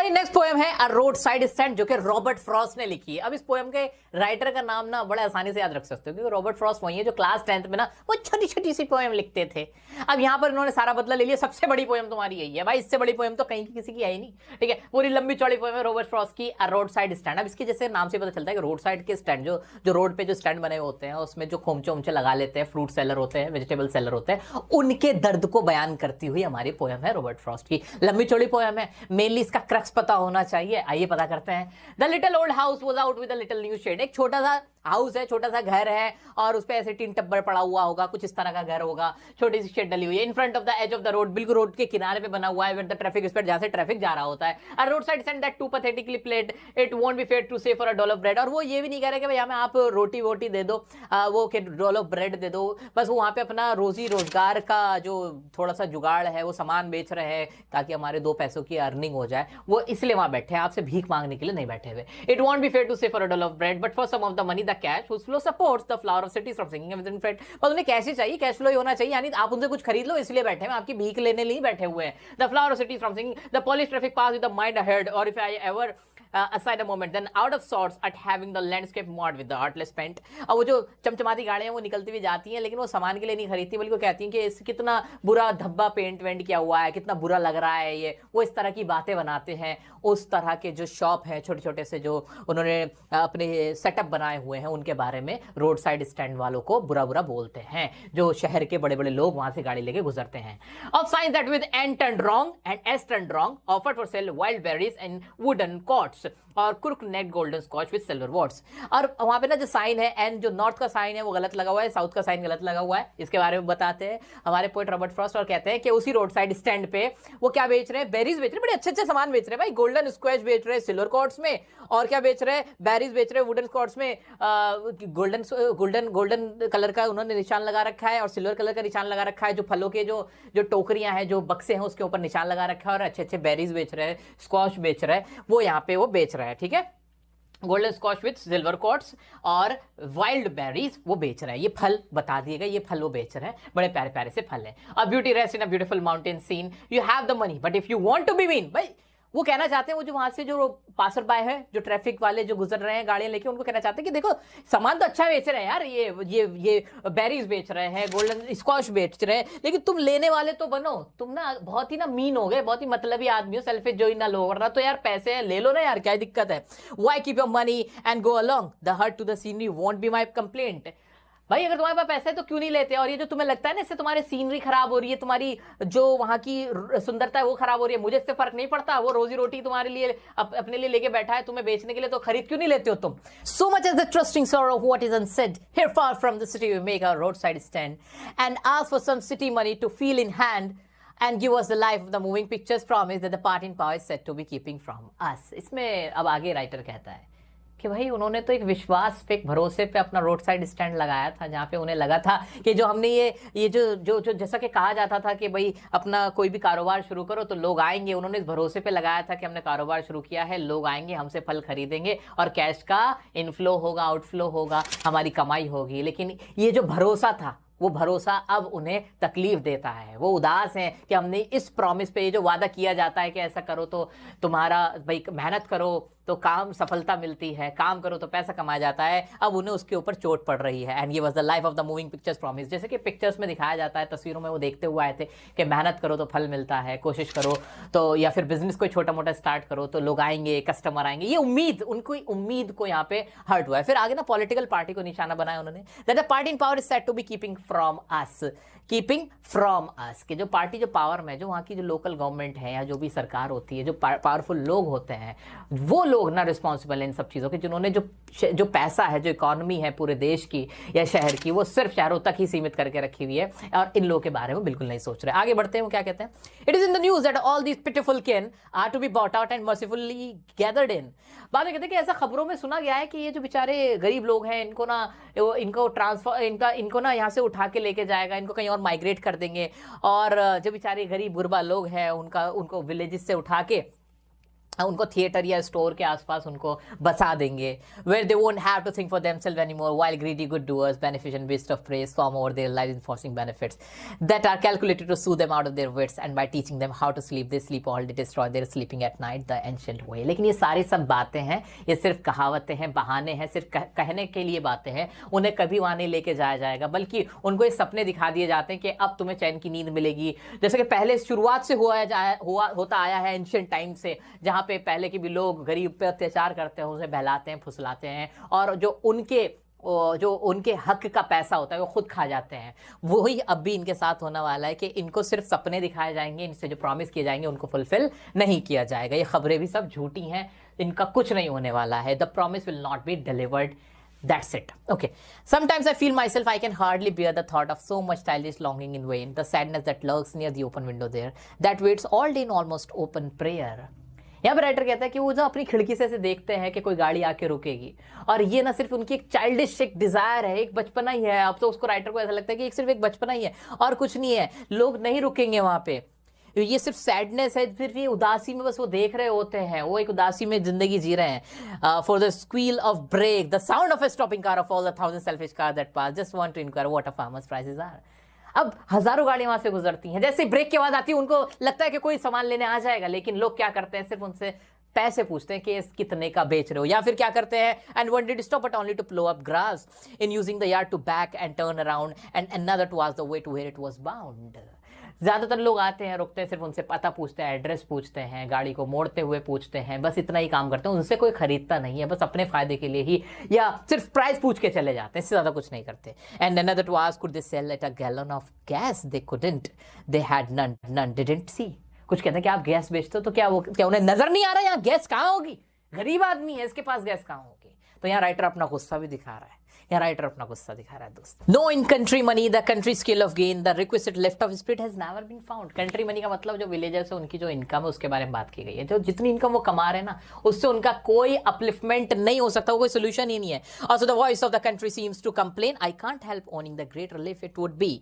हमारी next poem है a road side stand, जो कि रॉबर्ट फ्रॉस्ट ने लिखी है। अब इस पोएम के राइटर का नाम ना बड़े आसानी से याद रख सकते हो, क्योंकि रॉबर्ट फ्रॉस्ट वही है जो क्लास 10th में ना वो छोटी छोटी सी पोएम लिखते थे। अब यहाँ पर इन्होंने सारा बदला ले लिया, सबसे बड़ी पोएम तुम्हारी यही है भाई, इससे बड़ी पोएम तो कहीं की किसी की है ही नहीं। ठीक है, पूरी लंबी चौड़ी पोएम है रॉबर्ट फ्रॉस्ट की अ रोड साइड स्टैंड। अब इसके जैसे नाम से पता चलता है कि रोड साइड के स्टैंड, जो रोड पे जो स्टैंड बने हुए होते हैं उसमें जो खोमचे उमचे लगा लेते हैं, फ्रूट सेलर होते हैं, वेजिटेबल सेलर होते हैं, उनके दर्द को बयान करती हुई हमारी पोएम है रॉबर्ट फ्रॉस्ट की। लंबी चौड़ी पोएम है, मेनली इसका क्रक्स पता होना चाहिए। आइए पता करते हैं। The little old house was out with a little new shed. एक छोटा सा हाउस है, छोटा सा घर है, और उस पे ऐसे टीन टब्बर पड़ा हुआ होगा, कुछ इस तरह का घर होगा, छोटी सी शेड डली हुई है। In front of the edge of the road, बिल्कुल रोड के किनारे पे बना हुआ है, विद द ट्रैफिक स्पीड, जहां से ट्रैफिक जा रहा होता है। A road side stand that too pathetically played it won't be fair to say for a dole of bread. और वो ये भी नहीं कह रहे कि भाई हमें आप रोटी वोटी दे दो, वो के डॉल ऑफ ब्रेड दे दो, बस वो वहां पे अपना रोजी रोजगार का जो थोड़ा सा जुगाड़ है, वो सामान बेच रहे हैं ताकि हमारे 2 पैसों की अर्निंग हो जाए, वो इसलिए वहां बैठे हैं, आपसे भीख मांगने के लिए नहीं बैठे हुए। It won't be fair to say for a dole of bread but for some of the money the cash whose flow supports the flower of cities from singing with in Fred. पर उन्हें cash ही चाहिए, cash flow ही होना चाहिए, यानी आप उनसे कुछ खरीद लो इसलिए बैठे हैं, आपकी भीख लेने लिए बैठे हुए हैं। The flower of cities from singing the polish traffic pass with the mind ahead और if I ever aside a moment then out of sorts at having the landscape marred with the artless paint। और वो जो चमचमाती गाड़ियां वो निकलती हुई जाती हैं, लेकिन वो सामान के लिए नहीं खरीदती, बल्कि वो कहती हैं कि इस कितना बुरा धब्बा पेंट वेंट किया हुआ है, कितना बुरा लग रहा है ये, वो इस तरह की बातें बनाते हैं। उस तरह के जो शॉप है छोटे छोटे से, जो उन्होंने अपने सेटअप बनाए हुए हैं, उनके बारे में रोड साइड स्टैंड वालों को बुरा बुरा बोलते हैं, जो शहर के बड़े बड़े लोग वहां से गाड़ी लेके गुजरते हैं। Of science that with an turn wrong and S turn wrong offered for sale wild berries and wooden cots और cork neck golden scotch with silver watts. और वहां पे ना जो साइन है एन, जो नॉर्थ का साइन है वो गलत लगा हुआ है, साउथ का साइन गलत लगा हुआ है, इसके बारे में बताते हैं हमारे पोएट रॉबर्ट फ्रॉस्ट। और कहते हैं कि उसी रोड साइड स्टैंड पे वो क्या बेच रहे हैं, बेरीज बेच रहे हैं, बड़े अच्छे अच्छे सामान बेच रहे हैं भाई, गोल्डन स्क्वैच बेच रहे हैं सिल्वर कॉर्ड्स में, और क्या बेच रहे हैं, बेरीज बेच रहे हैं वुडन कॉर्ड्स में, गोल्डन गोल्डन गोल्डन कलर का उन्होंने निशान लगा रखा है और सिल्वर कलर का निशान लगा रखा है, जो फलों के जो जो टोकरियां हैं, जो बक्से हैं, उसके ऊपर निशान लगा रखा है, और अच्छे अच्छे बेरीज बेच रहे हैं, स्क्वैच बेच रहे हैं, वो यहाँ पे वो बेच रहा है। ठीक है, golden scotch with silver cots और वाइल्ड बेरीज वो बेच रहे हैं, ये फल बता दिए गए, ये फल वो बेच रहे हैं, बड़े प्यारे प्यारे से फल हैं। A beauty rest in a beautiful mountain scene, you have the money but if you want to be mean. भाई वो कहना चाहते हैं, वो जो वहां से जो पासर बाय है, जो ट्रैफिक वाले जो गुजर रहे हैं गाड़ियां लेके, उनको कहना चाहते हैं कि देखो सामान तो अच्छा बेच रहे हैं यार, ये बेरीज बेच रहे हैं, गोल्डन स्कॉच बेच रहे हैं, लेकिन तुम लेने वाले तो बनो, तुम ना बहुत ही ना मीन हो गए, बहुत ही मतलबी आदमी हो, सेल्फिश जो ही ना लो रहा, तो यार पैसे ले लो ना यार, क्या दिक्कत है। Why keep your money and go along the hurt to the scenery won't be my complaint. भाई अगर तुम्हारे पास पैसा है तो क्यों नहीं लेते, और ये जो तुम्हें लगता है ना इससे तुम्हारी सीनरी खराब हो रही है, तुम्हारी जो वहां की सुंदरता है वो खराब हो रही है, मुझे इससे फर्क नहीं पड़ता, वो रोजी रोटी तुम्हारे लिए अपने लिए लेके बैठा है तुम्हें बेचने के लिए, तो खरीद क्यों नहीं लेते हो तुम। So much as the trusting sorrow of what is unsaid here far from the city we make our roadside stand and ask for some city money to feel in hand and give us the life of the moving pictures promise that the parting power is said to be keeping from us। इसमें अब आगे writer कहता है कि भाई उन्होंने तो एक विश्वास पे, एक भरोसे पे अपना रोड साइड स्टैंड लगाया था, जहाँ पे उन्हें लगा था कि जो हमने ये जो जैसा कि कहा जाता था कि भाई अपना कोई भी कारोबार शुरू करो तो लोग आएंगे, उन्होंने इस भरोसे पे लगाया था कि हमने कारोबार शुरू किया है, लोग आएंगे, हमसे फल खरीदेंगे और कैश का इनफ्लो होगा, आउटफ्लो होगा, हमारी कमाई होगी। लेकिन ये जो भरोसा था, वो भरोसा अब उन्हें तकलीफ देता है, वो उदास हैं कि हमने इस प्रॉमिस पे, ये जो वादा किया जाता है कि ऐसा करो तो तुम्हारा भाई मेहनत करो तो काम सफलता मिलती है, काम करो तो पैसा कमाया जाता है, अब उन्हें उसके ऊपर चोट पड़ रही है। एंड ये was the life of the moving pictures promise, जैसे कि पिक्चर्स में दिखाया जाता है, तस्वीरों में वो देखते हुए आए थे कि मेहनत करो तो फल मिलता है, कोशिश करो तो, या फिर बिजनेस कोई छोटा मोटा स्टार्ट करो तो लोग आएंगे, कस्टमर आएंगे, ये उम्मीद, उनको उम्मीद को यहाँ पे हर्ट हुआ है। फिर आगे ना पॉलिटिकल पार्टी को निशाना बनाया उन्होंने, that the party in power is said to be keeping from us, keeping from us, कि जो पार्टी जो पावर में, जो वहाँ की जो लोकल गवर्नमेंट है या जो भी सरकार होती है, जो पावरफुल लोग होते हैं, वो लोग ना रिस्पॉन्सिबल है इन सब चीज़ों के, जिन्होंने जो पैसा है, जो इकोनॉमी है पूरे देश की या शहर की, वो सिर्फ शहरों तक ही सीमित करके रखी हुई है, और इन लोगों के बारे में बिल्कुल नहीं सोच रहे। आगे बढ़ते हैं, वो क्या कहते हैं, it is in the news that all these pitiful can are to be bought out and mercifully gathered in. बाद में कहते हैं कि ऐसा खबरों में सुना गया है कि ये जो बेचारे गरीब लोग हैं, इनको ना इनको ट्रांसफर इनको ना यहाँ से उठा के लेके जाएगा, इनको कहीं और माइग्रेट कर देंगे, और जो बेचारे गरीब गुरबा लोग हैं उनको विलेजेस से उठा के उनको थिएटर या स्टोर के आसपास उनको बसा देंगे, where they won't have to think for themselves anymore while greedy good doers benefit and best of praise form over their life enforcing benefits that are calculated to sue them out of their wits and by teaching them how to sleep they sleep all day destroy their sleeping at night the ancient way. लेकिन ये सारी सब बातें हैं, ये सिर्फ कहावतें हैं, बहाने हैं, सिर्फ कहने के लिए बातें हैं, उन्हें कभी वहाँ नहीं लेके जाया जाएगा, बल्कि उनको ये सपने दिखा दिए जाते हैं कि अब तुम्हें चैन की नींद मिलेगी, जैसे कि पहले शुरुआत से होता आया है एंशिएंट टाइम से, जहाँ पे पहले के भी लोग गरीब पे अत्याचार करते हैं, उसे बहलाते हैं, फुसलाते हैं, और जो उनके हक का पैसा होता है वो खुद खा जाते हैं। वही अब भी इनके साथ होने वाला है कि इनको सिर्फ सपने दिखाए जाएंगे, इनसे जो प्रॉमिस किए जाएंगे उनको फुलफिल नहीं किया जाएगा। ये खबरें भी सब झूठी हैं, इनका कुछ नहीं होने वाला है। The promise will not be delivered. That's it. Okay. Sometimes I feel myself I can hardly bear the thought of so much childish longing in vain, the sadness that lurks near the open window there, that waits all day in almost open prayer. यहाँ पर writer कहता है कि वो जो अपनी खिड़की से देखते हैं कि कोई गाड़ी आके रुकेगी, और ये ना सिर्फ उनकी एक चाइल्डिश एक डिजायर है, एक बचपना ही है। अब तो उसको राइटर को ऐसा लगता है कि सिर्फ एक बचपना ही है और कुछ नहीं है, लोग नहीं रुकेंगे वहाँ पे, ये सिर्फ सैडनेस है, फिर ये उदासी में बस वो देख रहे होते हैं, वो एक उदासी में जिंदगी जी रहे हैं। For the squeal of brake, the sound of a stopping car, of all the thousand selfish car that pass, just want to inquire what a farmer's prices are. अब हजारों गाड़ियां वहां से गुजरती हैं, जैसे ब्रेक की आवाज आती है उनको लगता है कि कोई सामान लेने आ जाएगा, लेकिन लोग क्या करते हैं, सिर्फ उनसे पैसे पूछते हैं कि कितने का बेच रहे हो, या फिर क्या करते हैं, and one did stop but only to plough up grass in using the yard to back and turn around and another to was the way to where it was bound. ज्यादातर लोग आते हैं, रुकते हैं, सिर्फ उनसे पता पूछते हैं, एड्रेस पूछते हैं, गाड़ी को मोड़ते हुए पूछते हैं, बस इतना ही काम करते हैं, उनसे कोई खरीदता नहीं है, बस अपने फायदे के लिए ही, या सिर्फ प्राइस पूछ के चले जाते हैं, इससे ज्यादा कुछ नहीं करते। And another to ask could they sell at a gallon of gas, they couldn't, they had none didn't see. कुछ कहते हैं कि आप गैस बेचते हो, तो क्या उन्हें नजर नहीं आ रहा यहाँ गैस कहाँ होगी, गरीब आदमी है, इसके पास गैस कहाँ होगी। तो यहाँ राइटर अपना गुस्सा भी दिखा रहा है, दोस्त। No in country money the country scale of gain the requested lift of spirit has never been found. Country money का मतलब जो विलेजर्स है उनकी जो इनकम है उसके बारे में बात की गई है, जो जितनी इनकम वो कमा रहे हैं ना, उससे उनका कोई अपलिफ्टमेंट नहीं हो सकता, वो कोई सोल्यूशन ही नहीं है। Also the voice of the country seems to complain, I can't help owning the great relief it would be.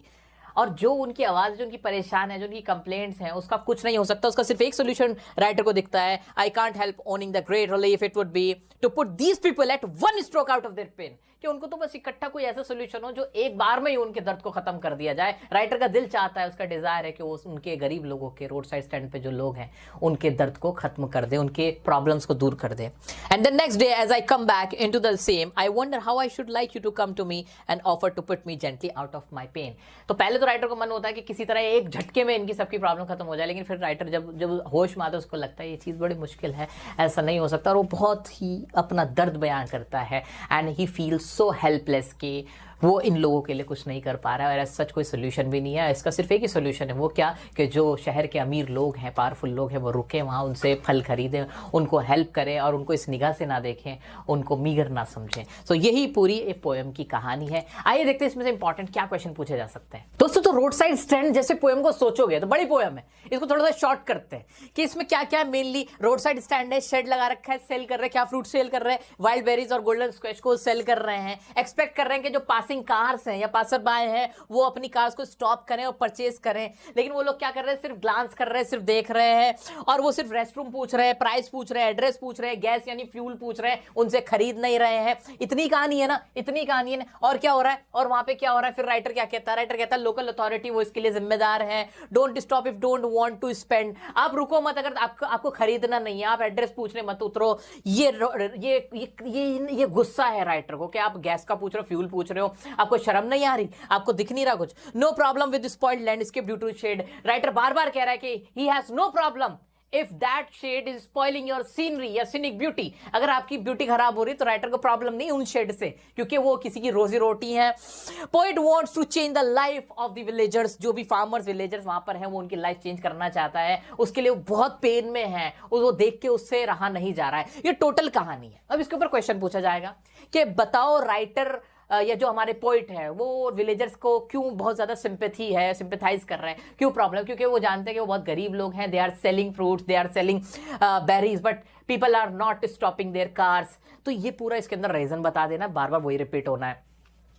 और जो उनकी आवाज, जो उनकी परेशान है, जो उनकी कंप्लेंट्स हैं, उसका कुछ नहीं हो सकता, उसका सिर्फ एक सोल्यूशन राइटर को दिखता है, I can't help owning the great relief it would be to put these people at one stroke out of there pen, कि उनको तो बस इकट्ठा कोई ऐसा सोल्यूशन हो जो एक बार में ही उनके दर्द को खत्म कर दिया जाए। राइटर का दिल चाहता है, उसका डिजायर है कि वो उनके गरीब लोगों के, रोड साइड स्टैंड पे जो लोग हैं, उनके दर्द को खत्म कर दे, उनके प्रॉब्लम्स को दूर कर दे। And the next day as I come back into the same, I wonder how I should like you to come to me and offer to put me gently out of my pain. तो पहले तो writer को मन होता है कि किसी तरह एक झटके में इनकी सबकी प्रॉब्लम खत्म हो जाए, लेकिन फिर राइटर जब होश में आता है उसको लगता है ये चीज़ बड़ी मुश्किल है, ऐसा नहीं हो सकता, और वो बहुत ही अपना दर्द बयान करता है। And he feels so helpless कि वो इन लोगों के लिए कुछ नहीं कर पा रहा है, और ऐसा सच कोई सोल्यूशन भी नहीं है। इसका सिर्फ एक ही सोल्यूशन है, वो क्या, कि जो शहर के अमीर लोग हैं, पावरफुल लोग हैं, वो रुके वहाँ, उनसे फल खरीदें, उनको हेल्प करें, और उनको इस निगाह से ना देखें, उनको मीगर ना समझें। तो यही पूरी एक पोएम की कहानी है। आइए देखते हैं इसमें से इंपॉर्टेंट क्या क्वेश्चन पूछे जा सकते हैं। दोस्तों, तो रोड साइड स्टैंड जैसे पोएम को सोचोगे तो बड़ी पोएम है, इसको थोड़ा सा शॉर्ट करते हैं कि इसमें क्या क्या मेनली रोड साइड स्टैंड है, शेड लगा रखा है, सेल कर रहे हैं, क्या फ्रूट सेल कर रहे हैं, वाइल्ड बेरीज और गोल्डन स्क्वैश को सेल कर रहे हैं। एक्सपेक्ट कर रहे हैं कि जो पासिंग कार्स हैं या पासर बाय हैं वो अपनी कार्स को स्टॉप करें और परचेज करें, लेकिन वो लोग क्या कर रहे हैं, सिर्फ ग्लांस कर रहे हैं, सिर्फ देख रहे हैं, और वो सिर्फ रेस्ट रूम पूछ रहे हैं, प्राइस पूछ रहे हैं, एड्रेस पूछ रहे हैं, गैस यानी फ्यूल पूछ रहे हैं, उनसे खरीद नहीं रहे हैं। इतनी कहानी है ना, इतनी कहानी है ना। और क्या हो रहा है, और वहां पे क्या हो रहा है, फिर राइटर क्या कहता है, राइटर कहता है लोकल अथॉरिटी वो इसके लिए जिम्मेदार है। Don't stop if don't want to spend, आप रुको मत अगर आपको खरीदना नहीं है, आप एड्रेस पूछने मत उतरो। ये गुस्सा है राइटर को कि आप गैस का पूछ रहे हो, फ्यूल पूछ रहे हो, आपको शर्म नहीं आ रही, आपको दिख नहीं रहा कुछ। No problem with spoiled landscape due to shade, writer बार बार कह रहा है कि he has no problem if that shade is spoiling your scenery या सीनिक ब्यूटी। अगर आपकी ब्यूटी खराब हो रही है तो राइटर को प्रॉब्लम नहीं उन शेड से, क्योंकि वो किसी की रोजी रोटी है। Poet wants to change the life of the villagers, जो भी फार्मर्स विलेजर्स वहां पर हैं वो उनकी लाइफ चेंज करना चाहता है, उसके लिए वो बहुत पेन में है, वो देख के उससे रहा नहीं जा रहा है। ये टोटल कहानी है। अब इसके ऊपर क्वेश्चन पूछा जाएगा कि बताओ राइटर या जो हमारे पोइट है वो विलेजर्स को क्यों बहुत ज्यादा सिंपैथी है, सिंपैथाइज कर रहे हैं, क्यों प्रॉब्लम, क्योंकि वो जानते हैं कि वो बहुत गरीब लोग हैं, they are selling fruits, they are selling berries, but people are not stopping their cars. तो ये पूरा इसके अंदर रीजन बता देना, बार बार वही रिपीट होना है।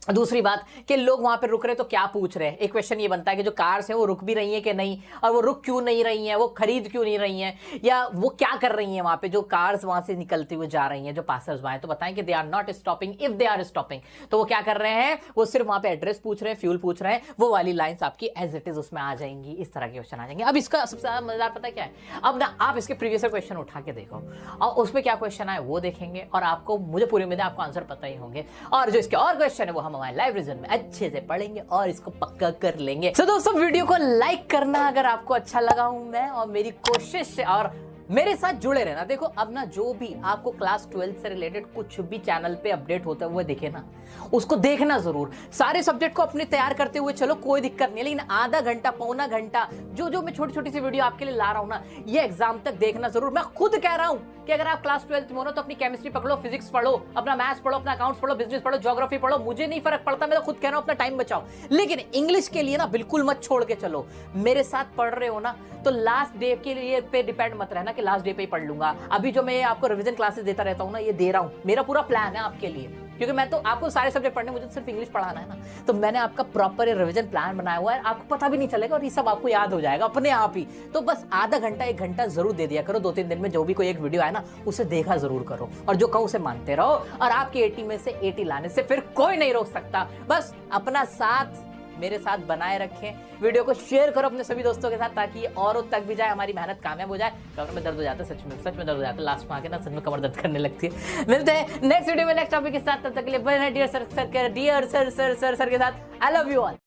दूसरी बात कि लोग वहां पे रुक रहे तो क्या पूछ रहे हैं। एक क्वेश्चन ये बनता है कि जो कार्स हैं वो रुक भी रही हैं कि नहीं, और वो रुक क्यों नहीं रही हैं, वो खरीद क्यों नहीं रही हैं, या वो क्या कर रही हैं वहां पे जो कार्स वहां से निकलती हुई जा रही हैं, जो पासर्स बाय। तो बताएं कि they are not stopping. If they are stopping तो वो क्या कर रहे हैं, वो सिर्फ वहां पे एड्रेस पूछ रहे हैं, फ्यूल पूछ रहे हैं। वो वाली लाइन्स आपकी एज इट इज उसमें आ जाएंगी। इस तरह के क्वेश्चन आ जाएंगे। अब इसका सबसे ज्यादा मजेदार पता क्या है, अब ना आप इसके प्रीवियस क्वेश्चन उठा के देखो और उसमें क्या क्वेश्चन आए वो देखेंगे, और आपको, मुझे पूरी उम्मीद है आपको आंसर पता ही होंगे। और जो इसके और क्वेश्चन है वो हम हमारे लाइव रिजन में अच्छे से पढ़ेंगे और इसको पक्का कर लेंगे। तो दोस्तों वीडियो को लाइक करना अगर आपको अच्छा लगा हूं मैं, और मेरी कोशिश और मेरे साथ जुड़े रहना। देखो अब ना जो भी आपको क्लास 12 से रिलेटेड कुछ भी चैनल पे अपडेट होता हुआ दिखे ना, उसको देखना जरूर। सारे सब्जेक्ट को अपने तैयार करते हुए चलो, कोई दिक्कत नहीं है, लेकिन आधा घंटा पौना घंटा जो मैं छोटी छोटी सी वीडियो आपके लिए ला रहा हूं ना, ये एग्जाम तक देखना जरूर। मैं खुद कह रहा हूं कि अगर आप क्लास 12 में हो ना तो अपनी केमिस्ट्री पकड़ो, फिजिक्स पढ़ो, अपना मैथ्स पढ़ो, अपना अकाउंट्स पढ़ो, बिजनेस पढ़ो, ज्योग्राफी पढ़ो, मुझे नहीं फर्क पड़ता, मैं तो खुद कह रहा हूं अपना टाइम बचाओ। लेकिन इंग्लिश के लिए ना बिल्कुल मत छोड़ के चलो। मेरे साथ पढ़ रहे हो ना तो लास्ट डे के लिए पे डिपेंड मत रहना कि लास्ट डे पे ही पढ़ लूंगा। अभी जो मैं आपको रिवीजन क्लासेस देता रहता हूं ना, ये दे रहा हूं, मेरा पूरा प्लान है आपके लिए, क्योंकि मैं तो आपको सारे सब्जेक्ट पढ़ने, मुझे तो सिर्फ इंग्लिश पढ़ाना है ना। तो मैंने आपका प्रॉपर रिवीजन प्लान बनाया हुआ है, आपको पता भी नहीं चलेगा और ये सब आपको याद हो जाएगा अपने आप ही। तो बस आधा घंटा 1 घंटा जरूर दे दिया करो 2-3 दिन में। जो भी कोई एक वीडियो आए ना उसे देखा जरूर करो, और जो कहूं उसे मानते रहो, और आपके 80 में से 80 लाने से फिर कोई नहीं रोक सकता। बस अपना साथ मेरे साथ बनाए रखें, वीडियो को शेयर करो अपने सभी दोस्तों के साथ, ताकि ये औरों तक भी जाए, हमारी मेहनत कामयाब हो जाए। कमर में दर्द हो जाता है, सच में दर्द हो जाता है, लास्ट में आके ना सच में कमर दर्द करने लगती है। मिलते हैं नेक्स्ट वीडियो में नेक्स्ट टॉपिक के साथ, तब तक के लिए डियर सर के साथ। I love you all.